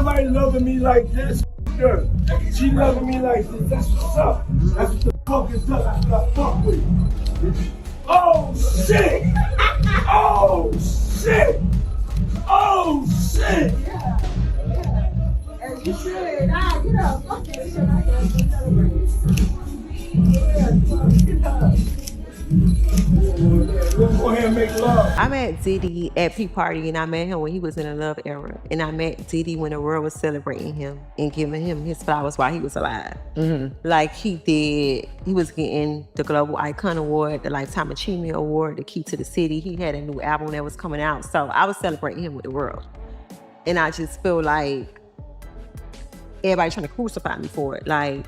nobody loving me like this. Girl. She loving me like this. That's what's up. That's what the fuck is up. That's what I fuck with. Oh shit! Oh shit! Oh shit! And you should. Nah, get up. Fuck that shit. I can't celebrate. Let's go ahead and make love. I met Diddy at P Party, and I met him when he was in a love era. And I met Diddy when the world was celebrating him and giving him his flowers while he was alive. Like he was getting the Global Icon Award, the Lifetime Achievement Award, the Key to the City. He had a new album that was coming out. So I was celebrating him with the world. And I just feel like everybody trying to crucify me for it. Like,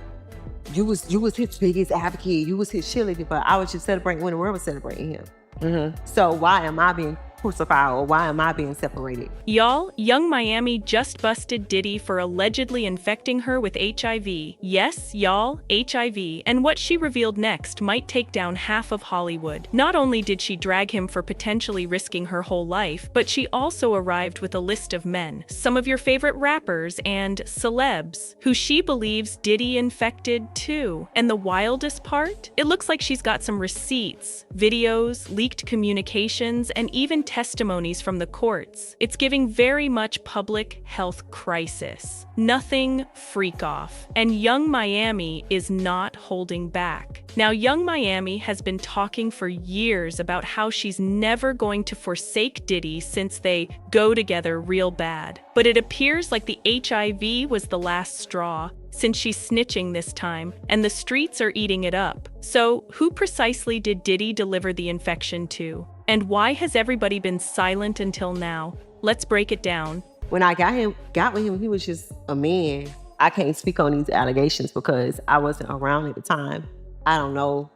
you was his biggest advocate, you was his cheerleader, but I was just celebrating when the world was celebrating him. So why am I being crucified, or why am I being separated? Y'all, Young Miami just busted Diddy for allegedly infecting her with HIV. Yes, y'all, HIV. And what she revealed next might take down half of Hollywood. Not only did she drag him for potentially risking her whole life, but she also arrived with a list of men, some of your favorite rappers and celebs, who she believes Diddy infected too. And the wildest part? It looks like she's got some receipts, videos, leaked communications, and even testimonies from the courts. It's giving very much public health crisis. Nothing freak off. And Young Miami is not holding back. Now, Young Miami has been talking for years about how she's never going to forsake Diddy since they go together real bad. But it appears like the HIV was the last straw, since she's snitching this time, and the streets are eating it up. So, who precisely did Diddy deliver the infection to? And why has everybody been silent until now? Let's break it down. When I got with him, he was just a man. I can't speak on these allegations because I wasn't around at the time. I don't know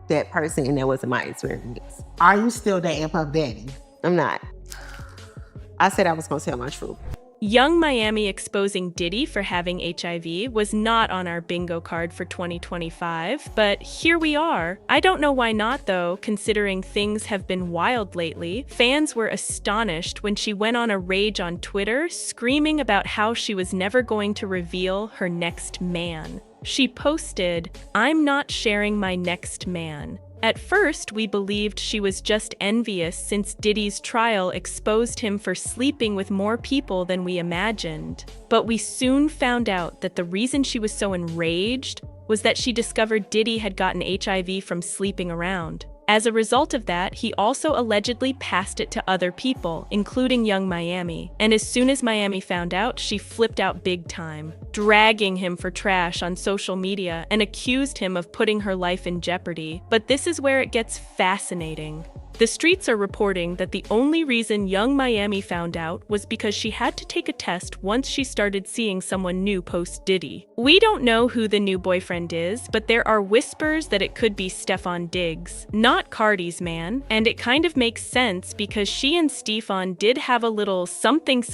that person, and that wasn't my experience. Are you still dating Puff Daddy? I'm not. I said I was gonna tell my truth. Young Miami exposing Diddy for having HIV was not on our bingo card for 2025, but here we are. I don't know why not though, considering things have been wild lately. Fans were astonished when she went on a rage on Twitter, screaming about how she was never going to reveal her next man. She posted, "I'm not sharing my next man." At first, we believed she was just envious since Diddy's trial exposed him for sleeping with more people than we imagined. But we soon found out that the reason she was so enraged was that she discovered Diddy had gotten HIV from sleeping around. As a result of that, he also allegedly passed it to other people, including Young Miami. And as soon as Miami found out, she flipped out big time, dragging him for trash on social media and accused him of putting her life in jeopardy. But this is where it gets fascinating. The streets are reporting that the only reason Young Miami found out was because she had to take a test once she started seeing someone new post Diddy. We don't know who the new boyfriend is, but there are whispers that it could be Stefon Diggs, not Cardi's man, and it kind of makes sense because she and Stefon did have a little something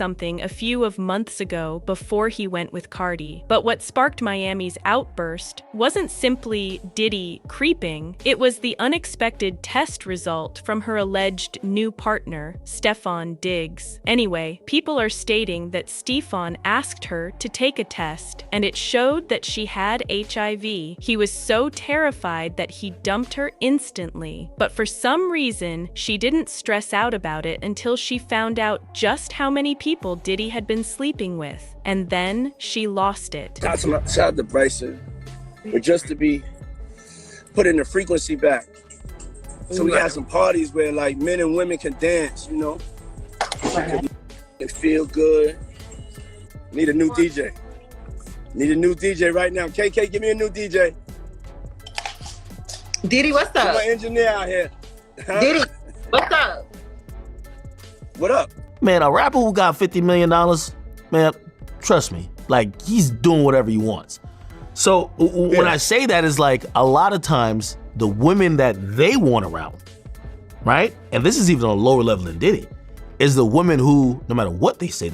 a few of months ago before he went with Cardi. But what sparked Miami's outburst wasn't simply Diddy creeping, it was the unexpected test result from her alleged new partner, Stefon Diggs. Anyway, people are stating that Stefon asked her to take a test, and it showed that she had HIV. He was so terrified that he dumped her instantly. But for some reason, she didn't stress out about it until she found out just how many people Diddy had been sleeping with. And then she lost it. Shout out to Bryson. But just to be putting the frequency back. So we have some parties where like men and women can dance, you know? And feel good. Need a new DJ. Need a new DJ right now. KK, give me a new DJ. Diddy, what's up? My engineer out here. Huh? Diddy, what's up? What up? Man, a rapper who got $50 million, man, trust me, like he's doing whatever he wants. So when I say that, is like a lot of times the women that they want around, right? And this is even on a lower level than Diddy, is the women who, no matter what they say,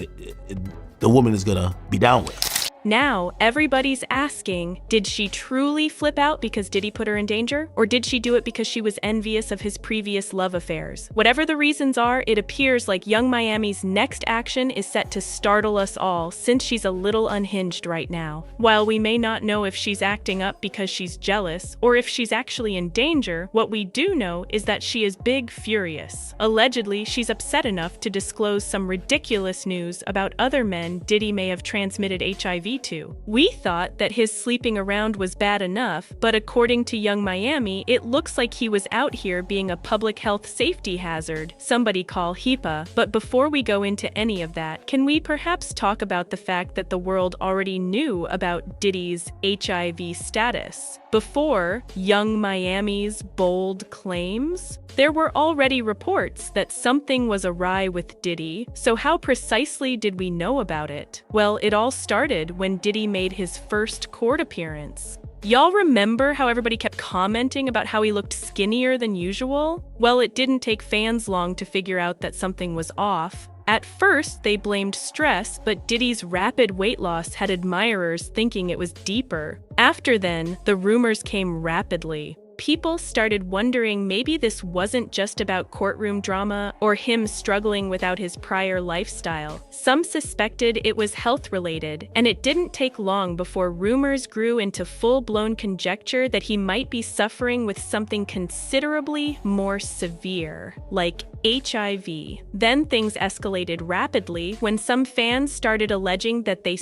the woman is gonna be down with. Now, everybody's asking, did she truly flip out because Diddy put her in danger? Or did she do it because she was envious of his previous love affairs? Whatever the reasons are, it appears like Young Miami's next action is set to startle us all, since she's a little unhinged right now. While we may not know if she's acting up because she's jealous, or if she's actually in danger, what we do know is that she is big furious. Allegedly, she's upset enough to disclose some ridiculous news about other men Diddy may have transmitted HIV to. We thought that his sleeping around was bad enough, but according to Young Miami, it looks like he was out here being a public health safety hazard. Somebody call HIPAA. But before we go into any of that, can we perhaps talk about the fact that the world already knew about Diddy's HIV status? Before Young Miami's bold claims, there were already reports that something was awry with Diddy, so how precisely did we know about it? Well, it all started when Diddy made his first court appearance. Y'all remember how everybody kept commenting about how he looked skinnier than usual? Well, it didn't take fans long to figure out that something was off. At first, they blamed stress, but Diddy's rapid weight loss had admirers thinking it was deeper. After then, the rumors came rapidly. People started wondering maybe this wasn't just about courtroom drama or him struggling without his prior lifestyle. Some suspected it was health-related, and it didn't take long before rumors grew into full-blown conjecture that he might be suffering with something considerably more severe, like HIV. Then things escalated rapidly when some fans started alleging that they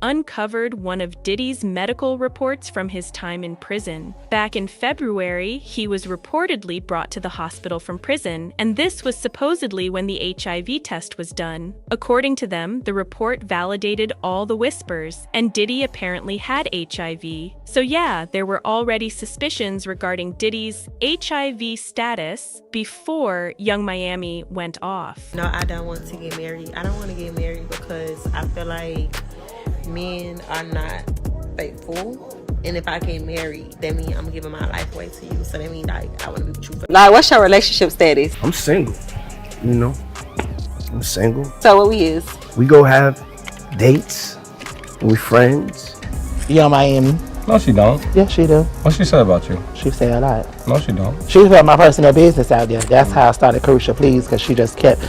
uncovered one of Diddy's medical reports from his time in prison. Back in February, he was reportedly brought to the hospital from prison, and this was supposedly when the HIV test was done. According to them, the report validated all the whispers, and Diddy apparently had HIV. So yeah, there were already suspicions regarding Diddy's HIV status before Young Miami went off. No, I don't want to get married. I don't want to get married because I feel like men are not faithful. And if I get married, that means I'm giving my life away to you. So that means like I want to be with you. Like, what's your relationship status? I'm single, you know. I'm single. So what we is? We go have dates. We friends. Young Miami. No, she don't. Yeah, she do. What she said about you? She say a lot. No, she don't. She put my personal business out there. That's how I started Crucial Please, because she just kept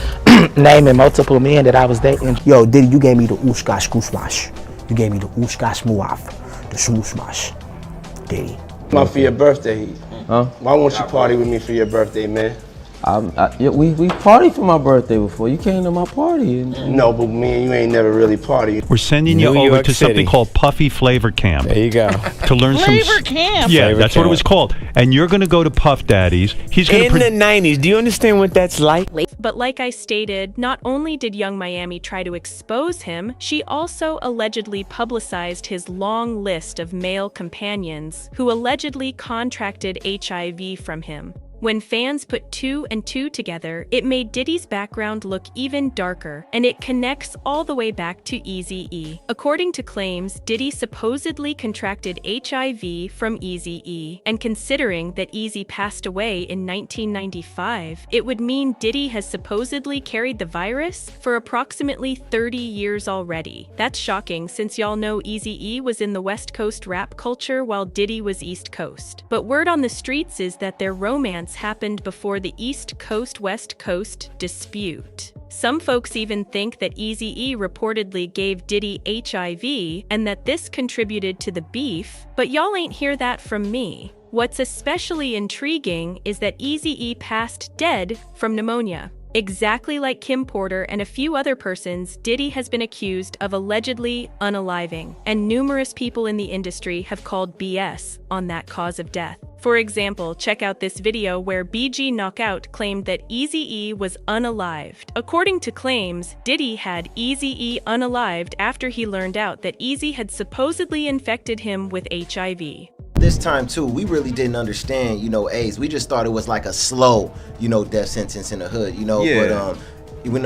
naming multiple men that I was dating. Yo, Diddy, you gave me the ooshkash kushmash. You gave me the ooshkash muaf. The shmooshmash. Diddy. For your birthday. Huh? Why won't you party with me for your birthday, man? We partied for my birthday before. You came to my party. No, but me and you ain't never really partied. We're sending you over to something called Puffy Flavor Camp. There you go. To learn Flavor Camp? Yeah, Flavor that's Camp. what it was called. And you're going to go to Puff Daddy's. He's going In the 90s, do you understand what that's like? But like I stated, not only did Young Miami try to expose him, she also allegedly publicized his long list of male companions who allegedly contracted HIV from him. When fans put 2 and 2 together, it made Diddy's background look even darker, and it connects all the way back to Eazy-E. According to claims, Diddy supposedly contracted HIV from Eazy-E, and considering that Eazy passed away in 1995, it would mean Diddy has supposedly carried the virus for approximately 30 years already. That's shocking, since y'all know Eazy-E was in the West Coast rap culture while Diddy was East Coast. But word on the streets is that their romance happened before the East Coast-West Coast dispute. Some folks even think that Eazy-E reportedly gave Diddy HIV and that this contributed to the beef, but y'all ain't hear that from me. What's especially intriguing is that Eazy-E passed dead from pneumonia. Exactly like Kim Porter and a few other persons, Diddy has been accused of allegedly unaliving, and numerous people in the industry have called BS on that cause of death. For example, check out this video where BG Knockout claimed that Eazy-E was unalived. According to claims, Diddy had Eazy-E unalived after he learned out that Eazy had supposedly infected him with HIV. This time too, we really didn't understand, AIDS. We just thought it was like a slow, death sentence in the hood, Yeah. But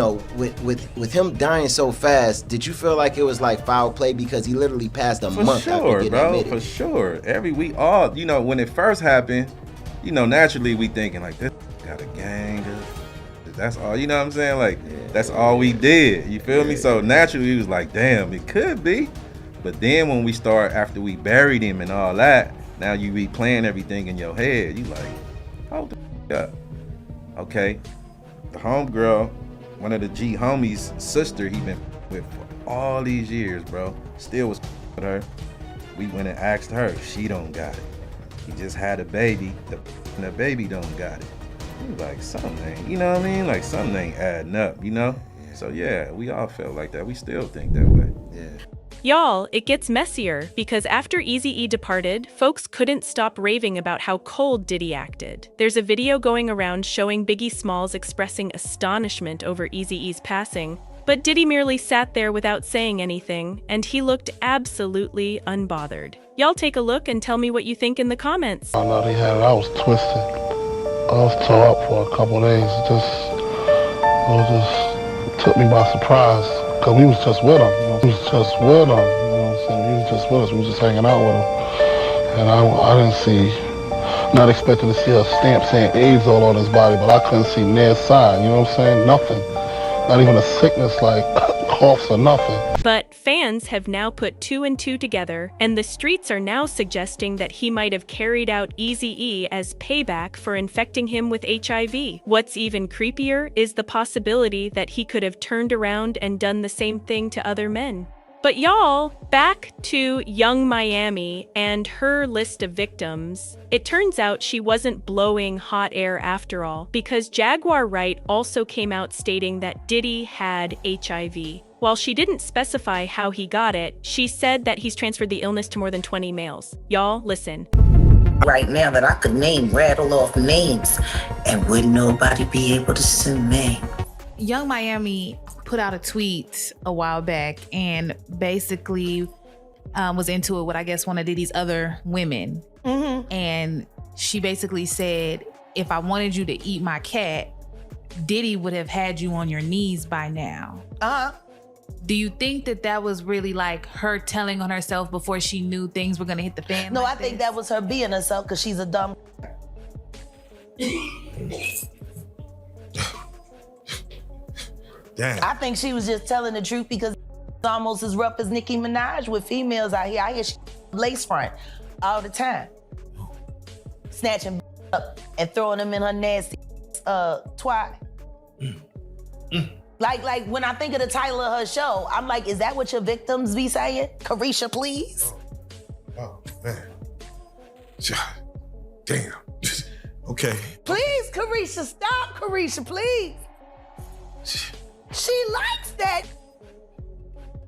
with him dying so fast, did you feel like it was like foul play because he literally passed a month after getting admitted? For sure. We all, when it first happened, naturally we thinking like, this got a gang. That's all, you know what I'm saying? Like, that's all we did. You feel me? So naturally we was like, damn, it could be. But then when we start, after we buried him and all that, now you replaying everything in your head. You like, hold the up. Okay, the homegirl, one of the G homies' sister he been with for all these years, bro. Still was with her. We went and asked her, she don't got it. He just had a baby, the baby don't got it. We was like, something ain't, you know what I mean? Like something ain't adding up, you know? So yeah, we all felt like that. We still think that way. Yeah. Y'all, it gets messier because after Eazy-E departed, folks couldn't stop raving about how cold Diddy acted. There's a video going around showing Biggie Smalls expressing astonishment over Eazy-E's passing, but Diddy merely sat there without saying anything, and he looked absolutely unbothered. Y'all take a look and tell me what you think in the comments. I know they had it. I was twisted. I was tore up for a couple days. It just took me by surprise because we was just with him. We was just with him. You know what I'm saying? He was just with us. We was just hanging out with him. And I didn't see, not expecting to see a stamp saying AIDS all on his body, but I couldn't see near sign. You know what I'm saying? Nothing. Not even a sickness like coughs or nothing. But fans have now put 2 and 2 together, and the streets are now suggesting that he might have carried out Eazy-E as payback for infecting him with HIV. What's even creepier is the possibility that he could have turned around and done the same thing to other men. But y'all, back to Young Miami and her list of victims. It turns out she wasn't blowing hot air after all, because Jaguar Wright also came out stating that Diddy had HIV. While she didn't specify how he got it, she said that he's transferred the illness to more than 20 males. Y'all, listen. Right now that I could rattle off names, and wouldn't nobody be able to sue me. Young Miami put out a tweet a while back and basically was into it with, I guess, one of Diddy's other women. Mm-hmm. And she basically said, if I wanted you to eat my cat, Diddy would have had you on your knees by now. Uh-huh. Do you think that that was really like her telling on herself before she knew things were gonna hit the fan? No, I think that was her being herself because she's a dumb. Damn. I think she was just telling the truth because it's almost as rough as Nicki Minaj with females out here. I hear she lace front all the time. Snatching up and throwing them in her nasty twat. Like when I think of the title of her show, I'm like, is that what your victims be saying? Carisha, please? Oh, man. Damn. Okay. Please, Carisha, stop, Carisha, please. She likes that.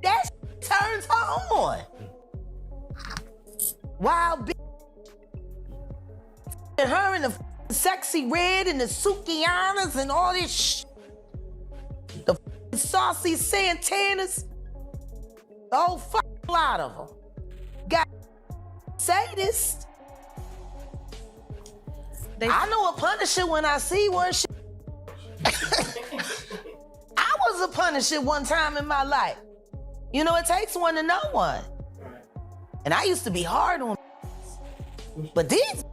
That turns her on. Wild bitch. And her in the sexy red and the Sukianas and all this the saucy Santanas. The whole lot of them. Got sadists. I know a Punisher when I see one. I was a Punisher one time in my life. You know, it takes one to know one. And I used to be hard on but these,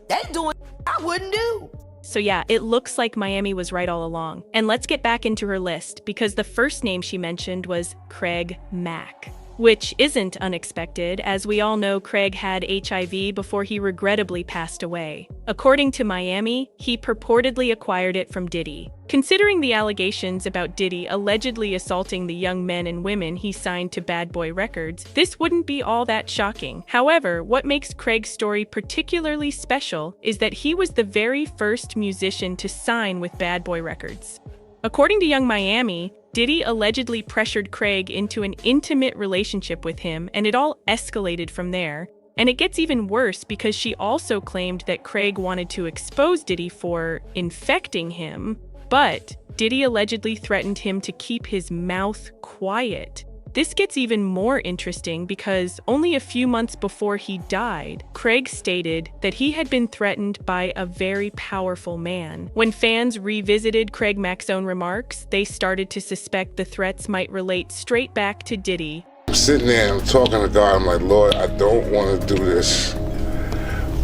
they doing I wouldn't do. So yeah, it looks like Miami was right all along. And let's get back into her list, because the first name she mentioned was Craig Mack. Which isn't unexpected, as we all know Craig had HIV before he regrettably passed away. According to Miami, he purportedly acquired it from Diddy. Considering the allegations about Diddy allegedly assaulting the young men and women he signed to Bad Boy Records, this wouldn't be all that shocking. However, what makes Craig's story particularly special is that he was the very first musician to sign with Bad Boy Records. According to Young Miami, Diddy allegedly pressured Craig into an intimate relationship with him, and it all escalated from there. And it gets even worse because she also claimed that Craig wanted to expose Diddy for infecting him, but Diddy allegedly threatened him to keep his mouth quiet. This gets even more interesting because only a few months before he died, Craig stated that he had been threatened by a very powerful man. When fans revisited Craig Mack's own remarks, they started to suspect the threats might relate straight back to Diddy. I'm sitting there and I'm talking to God, I'm like, Lord, I don't want to do this,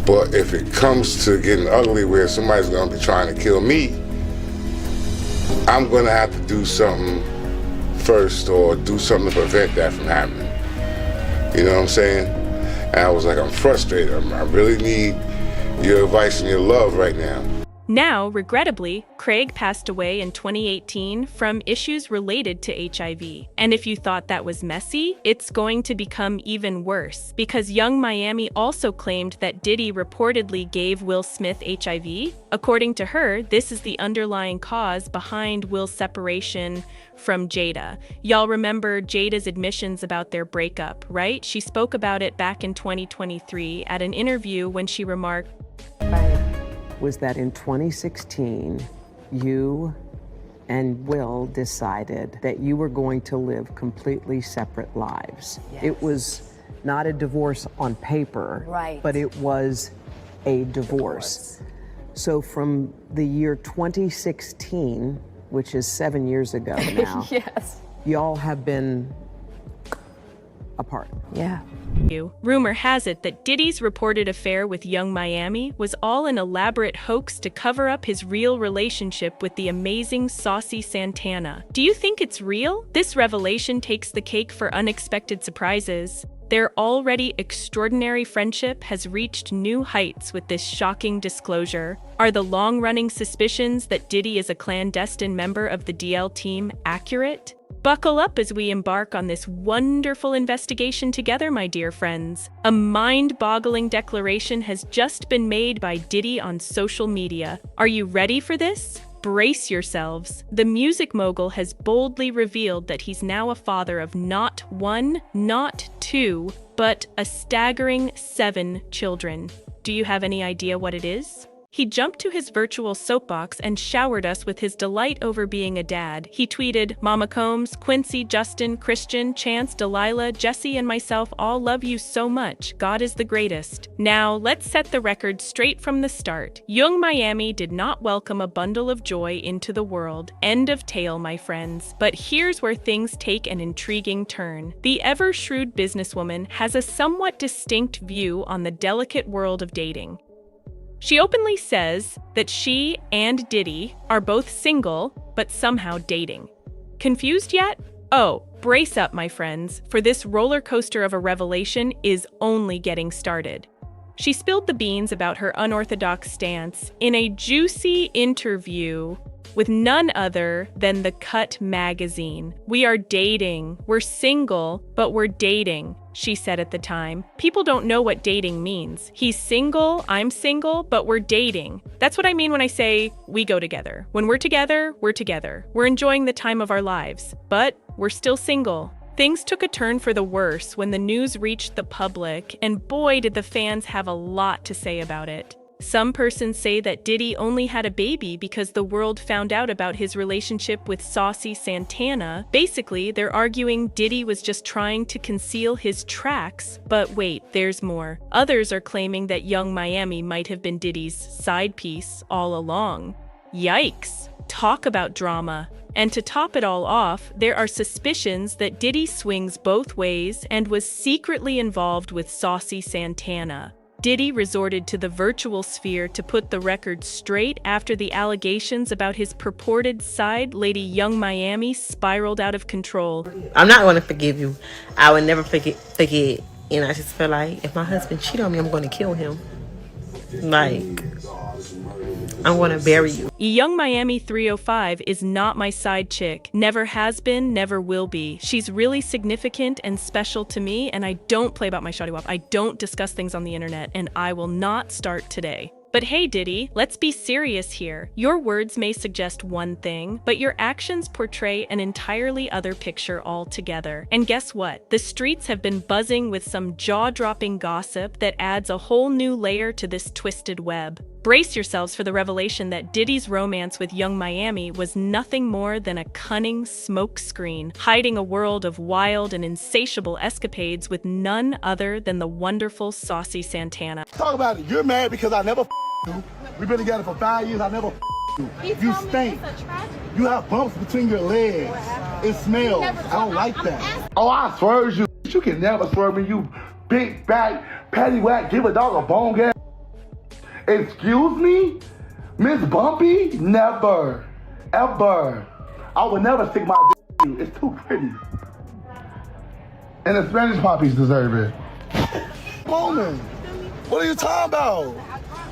but if it comes to getting ugly where somebody's going to be trying to kill me, I'm going to have to do something first or do something to prevent that from happening. You know what I'm saying? And I was like, I'm frustrated. I really need your advice and your love right now. Now, regrettably, Craig passed away in 2018 from issues related to HIV. And if you thought that was messy, it's going to become even worse, because Young Miami also claimed that Diddy reportedly gave Will Smith HIV. According to her, this is the underlying cause behind Will's separation from Jada. Y'all remember Jada's admissions about their breakup, right? She spoke about it back in 2023 at an interview when she remarked, was that in 2016, you and Will decided that you were going to live completely separate lives. Yes. It was not a divorce on paper, Right. but it was a divorce. So from the year 2016, which is 7 years ago now, Yes. y'all have been apart. Yeah. Rumor has it that Diddy's reported affair with Young Miami was all an elaborate hoax to cover up his real relationship with the amazing Saucy Santana. Do you think it's real? This revelation takes the cake for unexpected surprises. Their already extraordinary friendship has reached new heights with this shocking disclosure. Are the long-running suspicions that Diddy is a clandestine member of the DL team accurate? Buckle up as we embark on this wonderful investigation together, my dear friends. A mind-boggling declaration has just been made by Diddy on social media. Are you ready for this? Brace yourselves. The music mogul has boldly revealed that he's now a father of not one, not two, but a staggering 7 children. Do you have any idea what it is? He jumped to his virtual soapbox and showered us with his delight over being a dad. He tweeted, "Mama Combs, Quincy, Justin, Christian, Chance, Delilah, Jesse, and myself all love you so much. God is the greatest." Now, let's set the record straight from the start. Young Miami did not welcome a bundle of joy into the world. End of tale, my friends. But here's where things take an intriguing turn. The ever-shrewd businesswoman has a somewhat distinct view on the delicate world of dating. She openly says that she and Diddy are both single, but somehow dating. Confused yet? Oh, brace up, my friends, for this roller coaster of a revelation is only getting started. She spilled the beans about her unorthodox stance in a juicy interview with none other than The Cut magazine. "We are dating. We're single, but we're dating," she said at the time. People don't know what dating means. He's single, I'm single, but we're dating. That's what I mean when I say we go together. When we're together, we're together. We're enjoying the time of our lives, but we're still single. Things took a turn for the worse when the news reached the public, and boy did the fans have a lot to say about it. Some persons say that Diddy only had a baby because the world found out about his relationship with Saucy Santana. Basically, they're arguing Diddy was just trying to conceal his tracks, but wait, there's more. Others are claiming that Young Miami might have been Diddy's side piece all along. Yikes! Talk about drama. And to top it all off, there are suspicions that Diddy swings both ways and was secretly involved with Saucy Santana. Diddy resorted to the virtual sphere to put the record straight after the allegations about his purported side lady Young Miami spiraled out of control. I'm not going to forgive you. I would never forget. And I just feel like if my husband cheated on me, I'm going to kill him. Like, I'm going to bury you. Young Miami 305 is not my side chick. Never has been, never will be. She's really significant and special to me, and I don't play about my shawty wop. I don't discuss things on the internet, and I will not start today. But hey, Diddy, let's be serious here. Your words may suggest one thing, but your actions portray an entirely other picture altogether. And guess what? The streets have been buzzing with some jaw-dropping gossip that adds a whole new layer to this twisted web. Brace yourselves for the revelation that Diddy's romance with Young Miami was nothing more than a cunning smokescreen, hiding a world of wild and insatiable escapades with none other than the wonderful Saucy Santana. Talk about it. You're mad because I never you. We've been together for 5 years. I never you. You stink. You have bumps between your legs. It smells. I don't like that. Oh, I swerve you. You can never swerve me, you big back, patty whack, give a dog a bone gas. Excuse me? Miss Bumpy? Never. Ever. I would never stick my dick in you. It's too pretty. And the Spanish poppies deserve it. Come on, man. What are you talking about?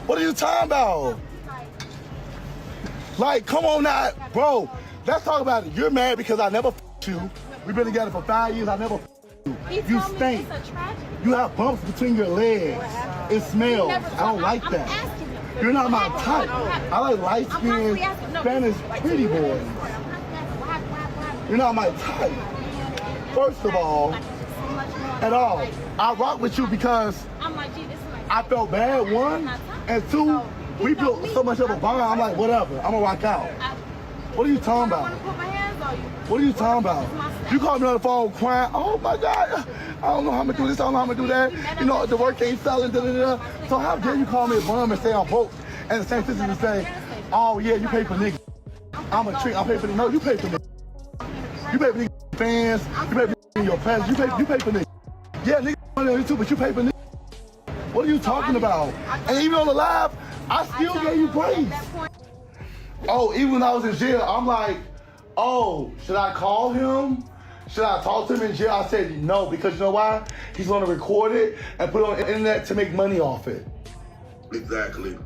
What are you talking about? Like, come on now, bro. Let's talk about it. You're mad because I never f***ed you. We've been together for 5 years. I never f***ed you. You stink. You have bumps between your legs. It smells. I don't like that. You're not my type. I like light-skinned Spanish pretty boys. You're not my type. First of all, at all. I rock with you because I felt bad, one, and two, we built so much of a bond. I'm like, whatever, I'm gonna rock out. What are you talking about? What are you talking about? You called me on the phone crying, oh my God, I don't know how I'm gonna do this, I don't know how I'm gonna do that. You know, the work ain't selling, da-da-da. So how dare you call me a bum and say I'm broke? And the same thing to say, oh yeah, you pay for niggas. I'm a trick, I pay for niggas. No, you pay for niggas. You pay for niggas fans, you pay for niggas in your past, you pay for niggas. Yeah, niggas money on you too, but you pay for niggas. What are you talking about? And even on the live, I still gave you praise. Oh, even when I was in jail, I'm like, oh, should I call him? Should I talk to him in jail? I said no, because you know why? He's gonna record it and put it on the internet to make money off it. Exactly.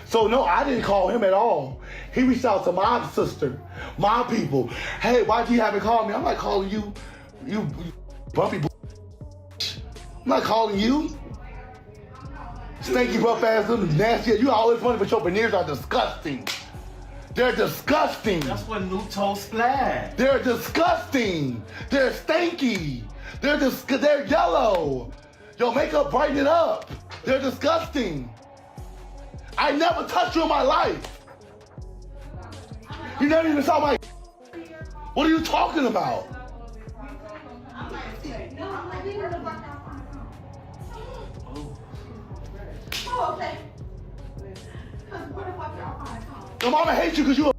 So no, I didn't call him at all. He reached out to my sister, my people. Hey, why'd you haven't called me? I'm not calling you, you bumpy. I'm not calling you. Stinky buff ass, little nasty. You always funny, but your veneers are disgusting. They're disgusting. That's what new toes splash. They're disgusting. They're stinky. They're yellow. Your makeup brighten it up. They're disgusting. I never touched you in my life. You never even saw my. What are you talking about? Oh, okay. Your mama hates you because you a.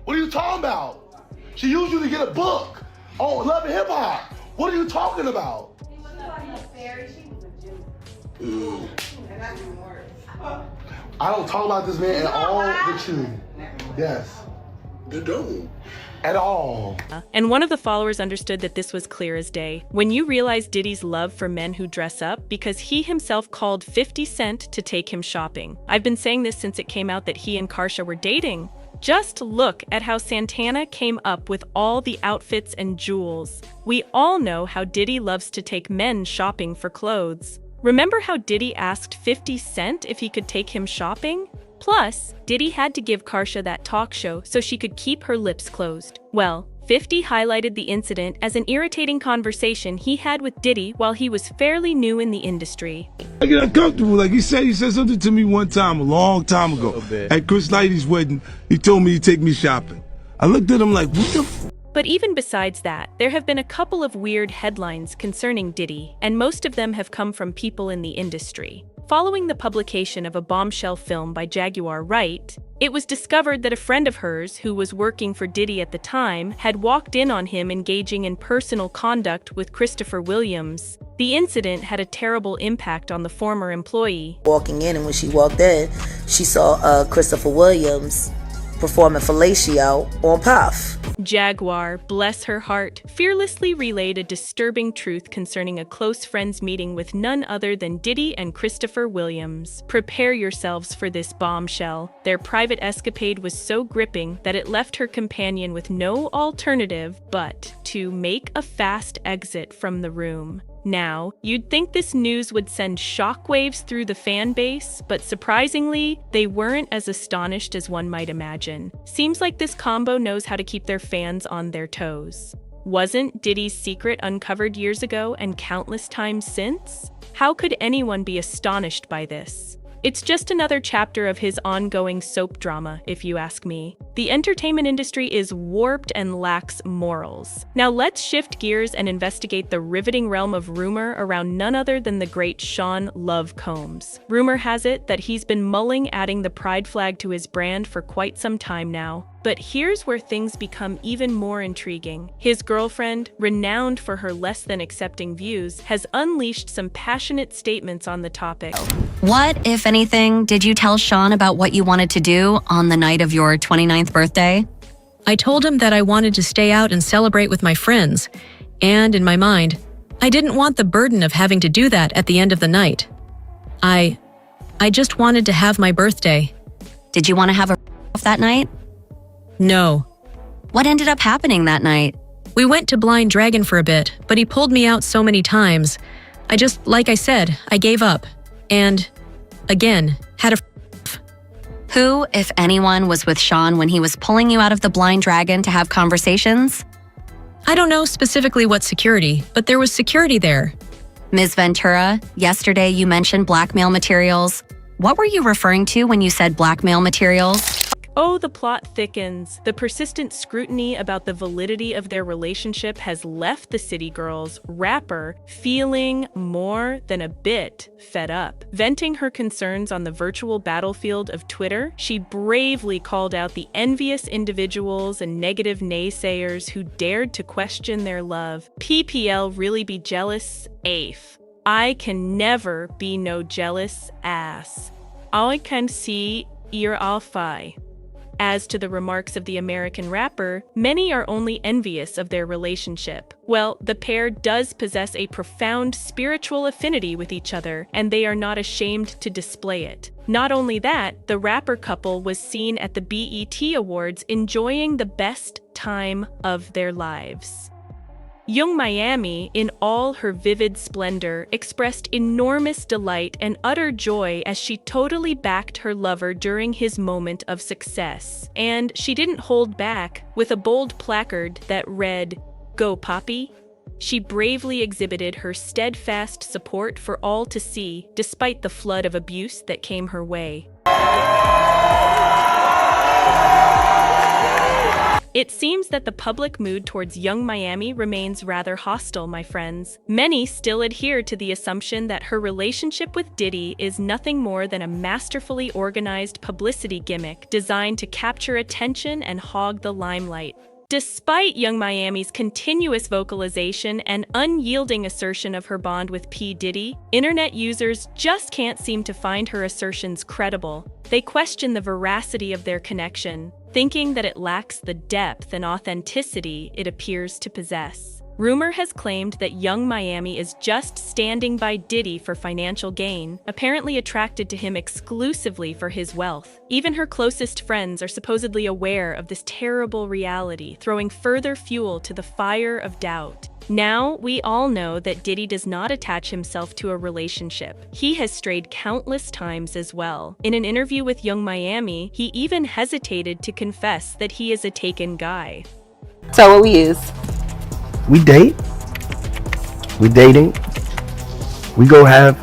What are you talking about? She used you to get a book on Love and Hip Hop. What are you talking about? I don't talk about this man at all with you. Yes. You don't. At all. And one of the followers understood that this was clear as day. When you realize Diddy's love for men who dress up, because he himself called 50 Cent to take him shopping. I've been saying this since it came out that he and Karsha were dating. Just look at how Santana came up with all the outfits and jewels. We all know how Diddy loves to take men shopping for clothes. Remember how Diddy asked 50 Cent if he could take him shopping? Plus, Diddy had to give Karsha that talk show so she could keep her lips closed. Well, 50 highlighted the incident as an irritating conversation he had with Diddy while he was fairly new in the industry. I get uncomfortable. Like he said something to me one time, a long time ago. At Chris Lighty's wedding, he told me to take me shopping. I looked at him like, what the f? But even besides that, there have been a couple of weird headlines concerning Diddy, and most of them have come from people in the industry. Following the publication of a bombshell film by Jaguar Wright, it was discovered that a friend of hers, who was working for Diddy at the time, had walked in on him engaging in personal conduct with Christopher Williams. The incident had a terrible impact on the former employee. Walking in, and when she walked in, she saw Christopher Williams performing fellatio on Puff. Jaguar, bless her heart, fearlessly relayed a disturbing truth concerning a close friend's meeting with none other than Diddy and Christopher Williams. Prepare yourselves for this bombshell. Their private escapade was so gripping that it left her companion with no alternative but to make a fast exit from the room. Now, you'd think this news would send shockwaves through the fan base, but surprisingly, they weren't as astonished as one might imagine. Seems like this combo knows how to keep their fans on their toes. Wasn't Diddy's secret uncovered years ago and countless times since? How could anyone be astonished by this? It's just another chapter of his ongoing soap drama, if you ask me. The entertainment industry is warped and lacks morals. Now let's shift gears and investigate the riveting realm of rumor around none other than the great Sean Love Combs. Rumor has it that he's been mulling adding the pride flag to his brand for quite some time now. But here's where things become even more intriguing. His girlfriend, renowned for her less than accepting views, has unleashed some passionate statements on the topic. What, if anything, did you tell Sean about what you wanted to do on the night of your 29th birthday? I told him that I wanted to stay out and celebrate with my friends. And in my mind, I didn't want the burden of having to do that at the end of the night. I just wanted to have my birthday. Did you want to have a that night? No. What ended up happening that night? We went to Blind Dragon for a bit, but he pulled me out so many times. I just, like I said, I gave up. And, again, had a Who, if anyone, was with Sean when he was pulling you out of the Blind Dragon to have conversations? I don't know specifically what security, but there was security there. Ms. Ventura, yesterday you mentioned blackmail materials. What were you referring to when you said blackmail materials? Oh, the plot thickens. The persistent scrutiny about the validity of their relationship has left the City Girls rapper feeling more than a bit fed up. Venting her concerns on the virtual battlefield of Twitter, she bravely called out the envious individuals and negative naysayers who dared to question their love. PPL really be jealous? AF. I can never be no jealous ass. I can see you're all fi. As to the remarks of the American rapper, many are only envious of their relationship. Well, the pair does possess a profound spiritual affinity with each other, and they are not ashamed to display it. Not only that, the rapper couple was seen at the BET Awards enjoying the best time of their lives. Young Miami, in all her vivid splendor, expressed enormous delight and utter joy as she totally backed her lover during his moment of success. And she didn't hold back. With a bold placard that read, "Go Poppy," she bravely exhibited her steadfast support for all to see, despite the flood of abuse that came her way. It seems that the public mood towards Young Miami remains rather hostile, my friends. Many still adhere to the assumption that her relationship with Diddy is nothing more than a masterfully organized publicity gimmick designed to capture attention and hog the limelight. Despite Young Miami's continuous vocalization and unyielding assertion of her bond with P. Diddy, internet users just can't seem to find her assertions credible. They question the veracity of their connection, thinking that it lacks the depth and authenticity it appears to possess. Rumor has claimed that Young Miami is just standing by Diddy for financial gain, apparently attracted to him exclusively for his wealth. Even her closest friends are supposedly aware of this terrible reality, throwing further fuel to the fire of doubt. Now, we all know that Diddy does not attach himself to a relationship. He has strayed countless times as well. In an interview with Young Miami, he even hesitated to confess that he is a taken guy. So what we is? We date. We dating. We go have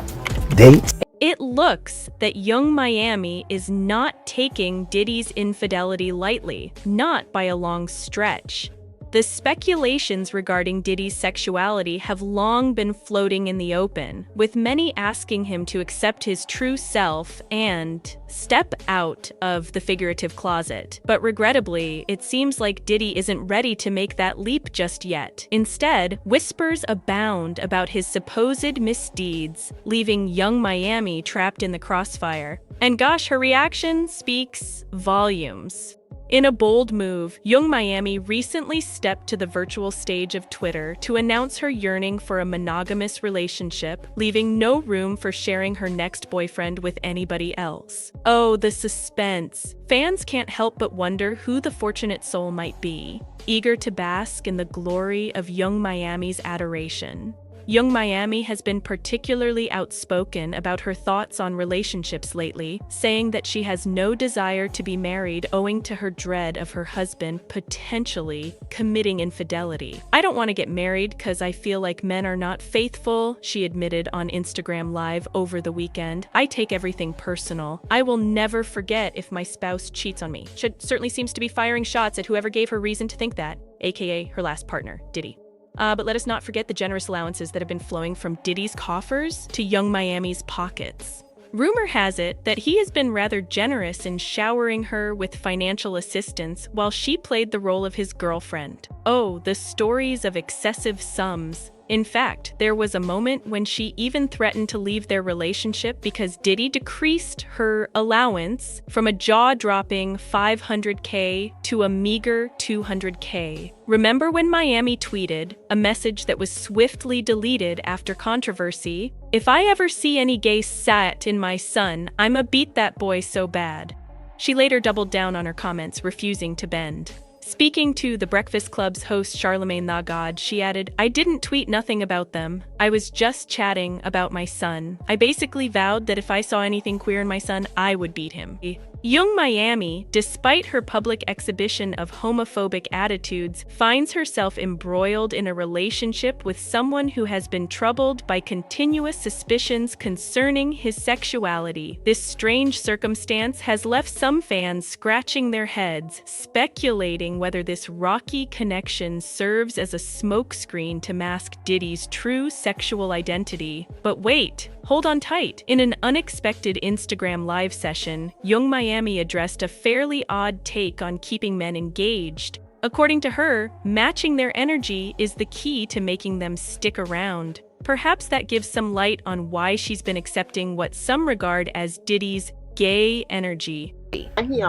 dates. It looks that Young Miami is not taking Diddy's infidelity lightly, not by a long stretch. The speculations regarding Diddy's sexuality have long been floating in the open, with many asking him to accept his true self and step out of the figurative closet. But regrettably, it seems like Diddy isn't ready to make that leap just yet. Instead, whispers abound about his supposed misdeeds, leaving Young Miami trapped in the crossfire. And gosh, her reaction speaks volumes. In a bold move, Young Miami recently stepped to the virtual stage of Twitter to announce her yearning for a monogamous relationship, leaving no room for sharing her next boyfriend with anybody else. Oh, the suspense. Fans can't help but wonder who the fortunate soul might be, eager to bask in the glory of Young Miami's adoration. Young Miami has been particularly outspoken about her thoughts on relationships lately, saying that she has no desire to be married owing to her dread of her husband potentially committing infidelity. "I don't want to get married because I feel like men are not faithful," she admitted on Instagram Live over the weekend. "I take everything personal. I will never forget if my spouse cheats on me." She certainly seems to be firing shots at whoever gave her reason to think that, aka her last partner, Diddy. But let us not forget the generous allowances that have been flowing from Diddy's coffers to Young Miami's pockets. Rumor has it that he has been rather generous in showering her with financial assistance while she played the role of his girlfriend. Oh, the stories of excessive sums. In fact, there was a moment when she even threatened to leave their relationship because Diddy decreased her allowance from a jaw-dropping $500K to a meager $200K. Remember when Miami tweeted a message that was swiftly deleted after controversy? "If I ever see any gay sat in my son, I'ma beat that boy so bad." She later doubled down on her comments, refusing to bend. Speaking to The Breakfast Club's host Charlemagne the God, she added, "I didn't tweet nothing about them. I was just chatting about my son. I basically vowed that if I saw anything queer in my son, I would beat him." Young Miami, despite her public exhibition of homophobic attitudes, finds herself embroiled in a relationship with someone who has been troubled by continuous suspicions concerning his sexuality. This strange circumstance has left some fans scratching their heads, speculating whether this rocky connection serves as a smokescreen to mask Diddy's true sexual identity. But wait, hold on tight. In an unexpected Instagram live session, Young Miami addressed a fairly odd take on keeping men engaged. According to her, matching their energy is the key to making them stick around. Perhaps that gives some light on why she's been accepting what some regard as Diddy's gay energy. Let me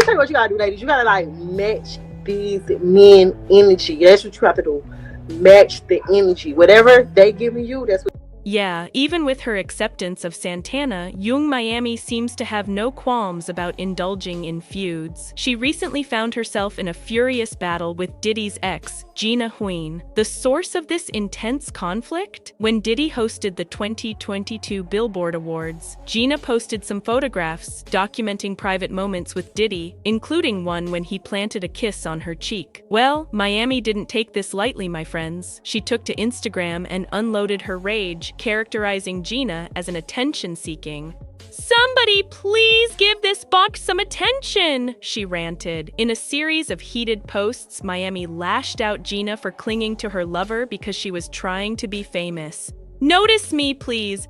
tell you what you gotta do, ladies. You gotta like match these men energy. That's what you have to do. Match the energy. Whatever they giving you, that's what. Yeah, even with her acceptance of Santana, Young Miami seems to have no qualms about indulging in feuds. She recently found herself in a furious battle with Diddy's ex, Gina Huyn. The source of this intense conflict? When Diddy hosted the 2022 Billboard Awards, Gina posted some photographs documenting private moments with Diddy, including one when he planted a kiss on her cheek. Well, Miami didn't take this lightly, my friends. She took to Instagram and unloaded her rage, characterizing Gina as an attention-seeking. "Somebody please give this box some attention," she ranted. In a series of heated posts, Miami lashed out Gina for clinging to her lover because she was trying to be famous. "Notice me, please.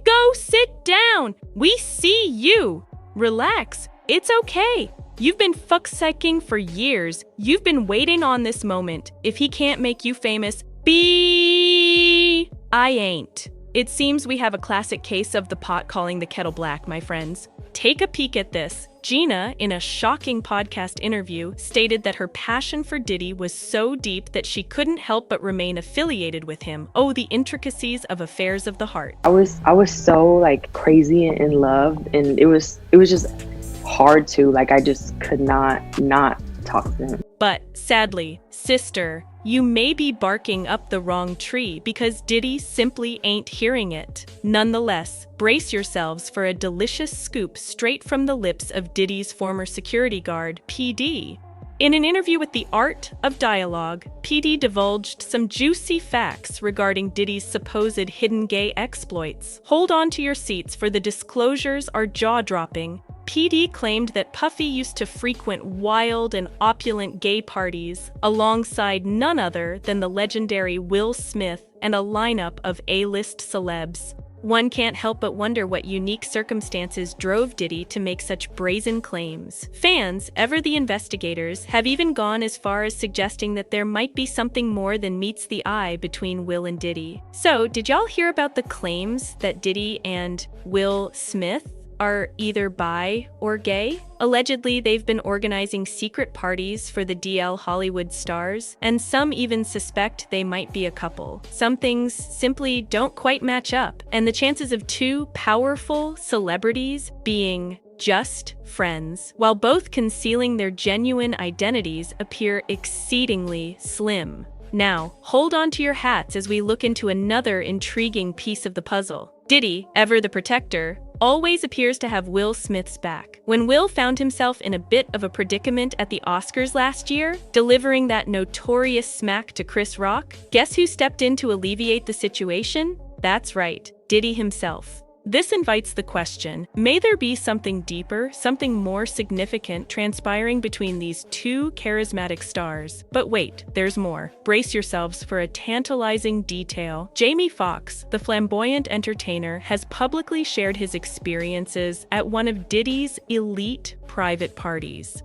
Go sit down. We see you. Relax. It's okay. You've been fuck-psyching for years. You've been waiting on this moment. If he can't make you famous, I ain't." It seems we have a classic case of the pot calling the kettle black, my friends. Take a peek at this. Gina, in a shocking podcast interview, stated that her passion for Diddy was so deep that she couldn't help but remain affiliated with him. Oh, the intricacies of affairs of the heart. I was so like crazy in love, and it was just hard to, like, I just could not talk to him. But sadly, sister, you may be barking up the wrong tree because Diddy simply ain't hearing it. Nonetheless, brace yourselves for a delicious scoop straight from the lips of Diddy's former security guard, PD. In an interview with The Art of Dialogue, PD divulged some juicy facts regarding Diddy's supposed hidden gay exploits. Hold on to your seats, for the disclosures are jaw-dropping. PD claimed that Puffy used to frequent wild and opulent gay parties alongside none other than the legendary Will Smith and a lineup of A-list celebs. One can't help but wonder what unique circumstances drove Diddy to make such brazen claims. Fans, ever the investigators, have even gone as far as suggesting that there might be something more than meets the eye between Will and Diddy. So, did y'all hear about the claims that Diddy and Will Smith are either bi or gay? Allegedly, they've been organizing secret parties for the DL Hollywood stars, and some even suspect they might be a couple. Some things simply don't quite match up, and the chances of two powerful celebrities being just friends, while both concealing their genuine identities, appear exceedingly slim. Now, hold on to your hats as we look into another intriguing piece of the puzzle. Diddy, ever the protector, always appears to have Will Smith's back. When Will found himself in a bit of a predicament at the Oscars last year, delivering that notorious smack to Chris Rock, guess who stepped in to alleviate the situation? That's right, Diddy himself. This invites the question, may there be something deeper, something more significant transpiring between these two charismatic stars? But wait, there's more. Brace yourselves for a tantalizing detail. Jamie Foxx, the flamboyant entertainer, has publicly shared his experiences at one of Diddy's elite private parties.